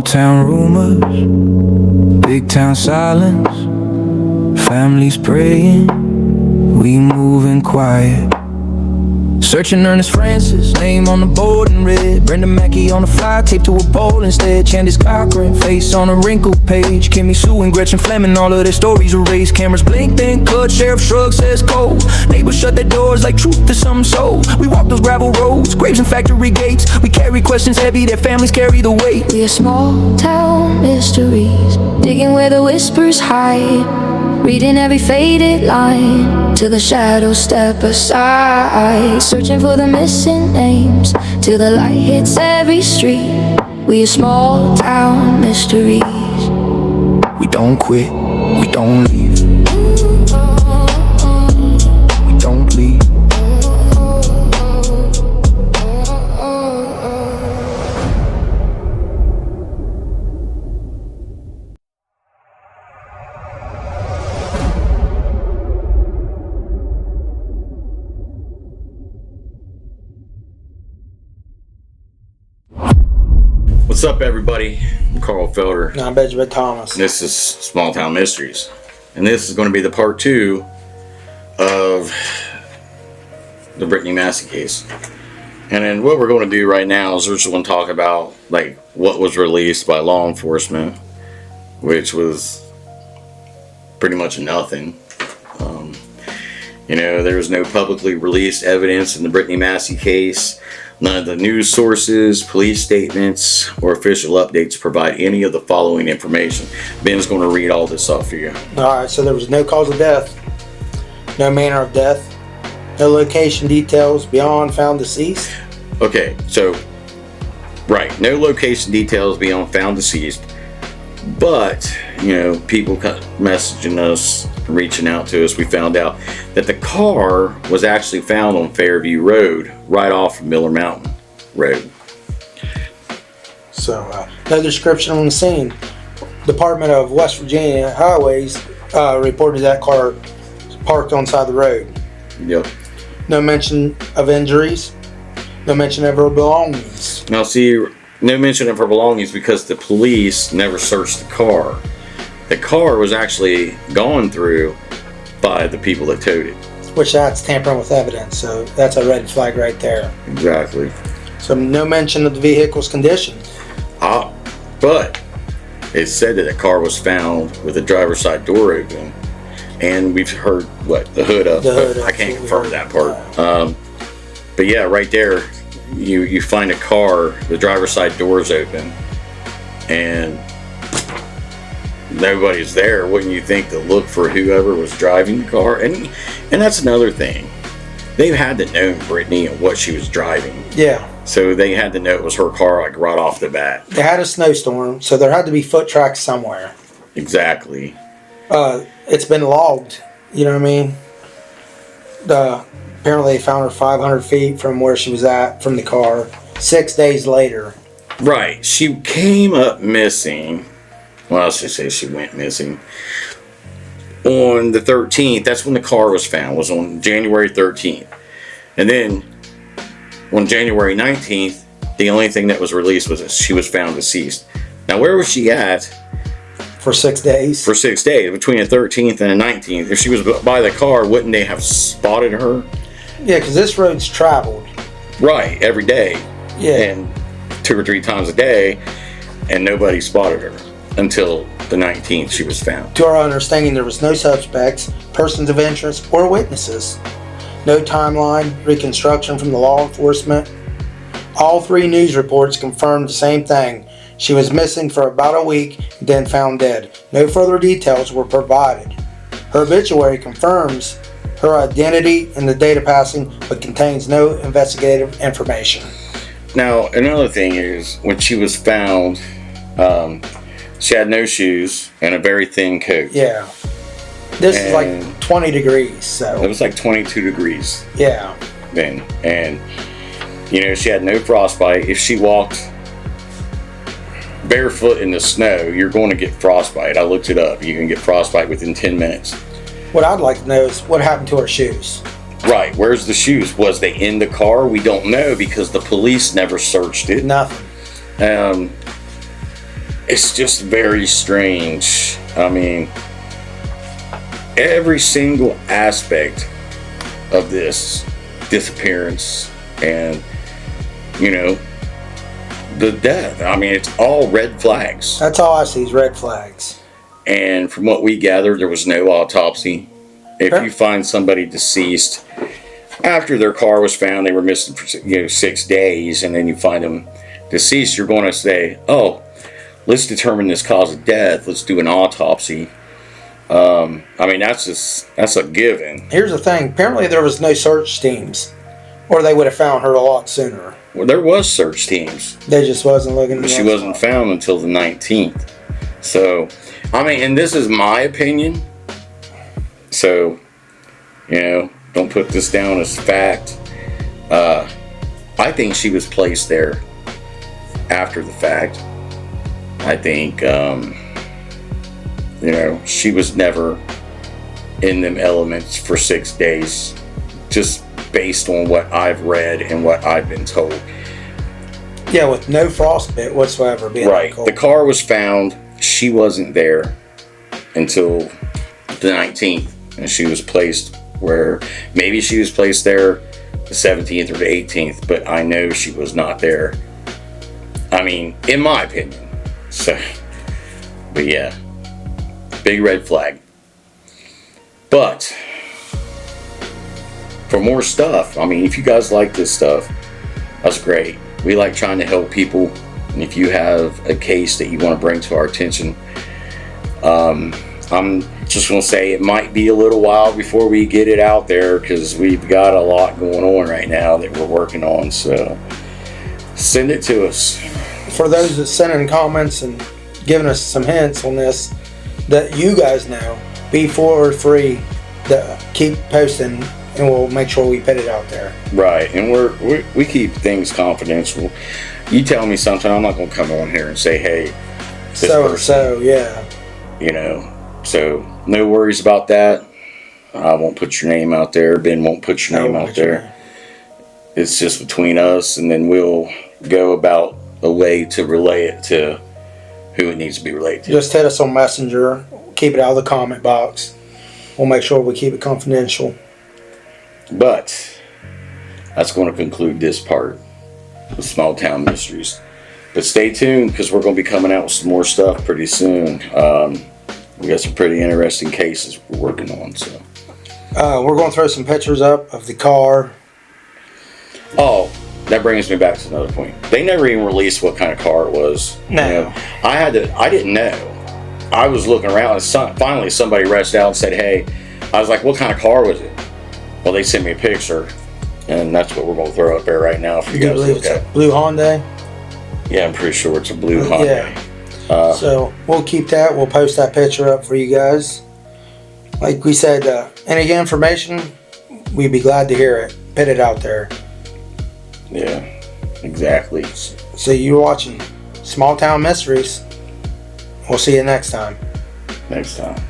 Small town rumors, big town silence, families praying, we moving quiet. Searching Ernest Francis, name on the board in red. Brenda Mackey on the fly, taped to a pole instead. Candace Cochran, face on a wrinkled page. Kimmy Sue and Gretchen Fleming, all of their stories erased. Cameras blink, then cut, sheriff shrug, says cold. Neighbors shut their doors like truth to some soul. We walk those gravel roads, graves and factory gates. We carry questions heavy, their families carry the weight. We are small town mysteries, digging where the whispers hide. Reading every faded line, till the shadows step aside. Searching for the missing names, till the light hits every street. We are small town mysteries. We don't quit, we don't leave. We don't leave. What's up, everybody? I'm Carl Felder. And I'm Benjamin Thomas. This is Small Town Mysteries. And this is going to be the part 2 of the Brittany Massey case. And then what we're going to do right now is we're just going to talk about like what was released by law enforcement, which was pretty much nothing. There was no publicly released evidence in the Brittany Massey case. None of the news sources, police statements, or official updates provide any of the following information. Ben's going to read all this off for you. Alright, so there was no cause of death, no manner of death, no location details beyond found deceased. Okay, so, right, no location details beyond found deceased, but, people messaging us, reaching out to us, we found out that the car was actually found on Fairview Road, right off of Miller Mountain Road. So, no description on the scene. Department of West Virginia Highways reported that car parked on the side of the road. Yep. No mention of injuries, no mention of her belongings. Now see, no mention of her belongings because the police never searched the car. The car was actually gone through by the people that towed it. Which that's tampering with evidence, so that's a red flag right there. Exactly. So no mention of the vehicle's condition. But it said that the car was found with the driver's side door open, and we've heard the hood up. I can't confirm that part. But yeah, right there, you find a car, the driver's side door's open, and nobody's there. Wouldn't you think to look for whoever was driving the car? And that's another thing. They had to know Brittany and what she was driving. Yeah. So they had to know it was her car, like right off the bat. They had a snowstorm, so there had to be foot tracks somewhere. Exactly. It's been logged. You know what I mean? Apparently they found her 500 feet from where she was at from the car 6 days later. Right. She came up missing. Well, I should say she went missing on the 13th. That's when the car was found, was on January 13th. And then on January 19th, the only thing that was released was that she was found deceased. Now, where was she at? For 6 days. For 6 days, between the 13th and the 19th. If she was by the car, wouldn't they have spotted her? Yeah, because this road's traveled. Right, every day. Yeah. And 2 or 3 times a day, and nobody spotted her. Until the 19th she was found. To our understanding, there was no suspects, persons of interest, or witnesses. No timeline, reconstruction from the law enforcement. All 3 news reports confirmed the same thing. She was missing for about a week, then found dead. No further details were provided. Her obituary confirms her identity and the date of passing, but contains no investigative information. Now, another thing is, when she was found, she had no shoes and a very thin coat. Yeah. This is like 20 degrees, so. It was like 22 degrees. Yeah. Then. And, she had no frostbite. If she walked barefoot in the snow, you're going to get frostbite. I looked it up. You can get frostbite within 10 minutes. What I'd like to know is what happened to her shoes. Right. Where's the shoes? Was they in the car? We don't know because the police never searched it. Nothing. it's just very strange. I mean, every single aspect of this disappearance and, you know, the death. I mean, it's all red flags. That's all I see is red flags. And from what we gathered, there was no autopsy. If you find somebody deceased after their car was found, they were missing for 6 days, and then you find them deceased, you're going to say, oh, let's determine this cause of death. Let's do an autopsy. I mean, that's a given. Here's the thing. Apparently there was no search teams, or they would have found her a lot sooner. Well, there was search teams. They just wasn't looking. But she wasn't found until the 19th. So, I mean, and this is my opinion. So, don't put this down as fact. I think she was placed there after the fact. I think, she was never in them elements for 6 days, just based on what I've read and what I've been told. Yeah, with no frostbite whatsoever. Right. The car was found. She wasn't there until the 19th, and she was placed where maybe she was placed there the 17th or the 18th, but I know she was not there. I mean, in my opinion. So, but yeah, big red flag. But for more stuff, I mean, if you guys like this stuff, that's great. We like trying to help people. And if you have a case that you want to bring to our attention, I'm just going to say it might be a little while before we get it out there, because we've got a lot going on right now that we're working on. So send it to us. For those that sent in comments and giving us some hints on this, that you guys know, be 4 or 3, that keep posting, and we'll make sure we put it out there. Right, and we keep things confidential. You tell me something, I'm not going to come on here and say, hey, so, yeah. So no worries about that. I won't put your name out there. Ben won't put your name out there. It's just between us, and then we'll go about a way to relay it to who it needs to be relayed to. Just hit us on Messenger. Keep it out of the comment box. We'll make sure we keep it confidential. But that's going to conclude this part of Small Town Mysteries. But stay tuned, because we're going to be coming out with some more stuff pretty soon. We got some pretty interesting cases we're working on. So we're going to throw some pictures up of the car. Oh, that brings me back to another point. They never even released what kind of car it was. No. I didn't know. I was looking around, and finally somebody rushed out and said, hey, I was like, what kind of car was it? Well, they sent me a picture, and that's what we're going to throw up there right now for you guys to look at. It's a blue Hyundai? Yeah, I'm pretty sure it's a blue Hyundai. Yeah. So we'll keep that. We'll post that picture up for you guys. Like we said, any information, we'd be glad to hear it. Put it out there. Yeah, exactly. So you're watching Small Town Mysteries. We'll see you next time. Next time.